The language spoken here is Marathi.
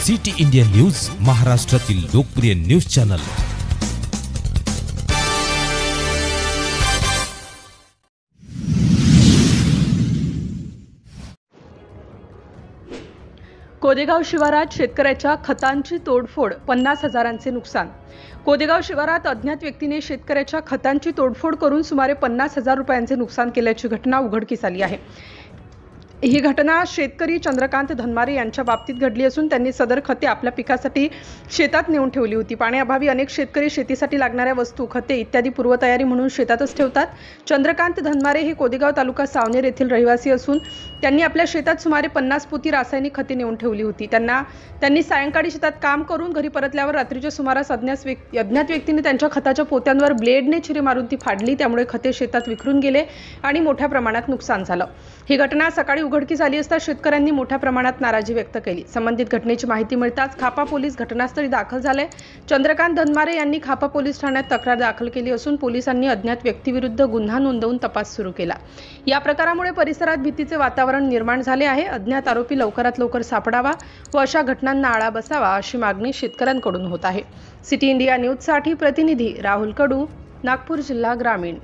सिटी इंडिया न्यूज, महाराष्ट्रातील लोकप्रिय न्यूज चॅनल। कोदेगाव शिवारात शेतकऱ्याच्या खतांची तोडफोड, 50,000चे नुकसान। कोदेगाव शिवारात अज्ञात व्यक्तीने शेतकऱ्याच्या खतांची तोडफोड करून सुमारे 50,000 रुपयांचे नुकसान केल्याची घटना उघडकीस आली आहे। ही घटना शेतकरी चंद्रकांत धनमारे यांच्या बाबतीत घडली असून त्यांनी सदर खते आपल्या पिकासाठी शेतात नेऊन ठेवली होती। पाण्याअभावी अनेक शेतकरी शेतीसाठी लागणाऱ्या वस्तू, खते इत्यादी पूर्वतयारी म्हणून शेतातच ठेवतात। चंद्रकांत धनमारे हे कोदेगाव तालुका सावनेर येथील रहिवासी असून त्यांनी आपल्या शेतात सुमारे 50 पोती रासायनिक खते नेऊन ठेवली होती। त्यांनी सायंकाळी शेतात काम करून घरी परतल्यावर रात्रीच्या सुमारास अज्ञात व्यक्तीने त्यांच्या खताच्या पोत्यांवर ब्लेडने चिरे मारून ती फाडली। त्यामुळे खते शेतात विखरून गेले आणि मोठ्या प्रमाणात नुकसान झालं। ही घटना सकाळी उघडकीस आली असता शेतकऱ्यांनी मोठ्या प्रमाणात नाराजी व्यक्त केली। संबंधित घटनेची माहिती मिळताच खापा पोलीस घटनास्थळी दाखल झाले। चंद्रकांत धनमारे यांनी खापा पोलीस ठाण्यात तक्रार दाखल केली असून पोलिसांनी अज्ञात व्यक्तीविरुद्ध गुन्हा नोंदवून तपास सुरू केला। या प्रकारामुळे परिसरात भीतीचे वातावरण निर्माण झाले आहे। अज्ञात आरोपी लवकरात लवकर सापडावा व अशा घटनांना आळा बसावा अशी मागणी शेतकऱ्यांकडून होत आहे। सिटी इंडिया न्यूजसाठी प्रतिनिधी राहुल कडू, नागपूर जिल्हा ग्रामीण।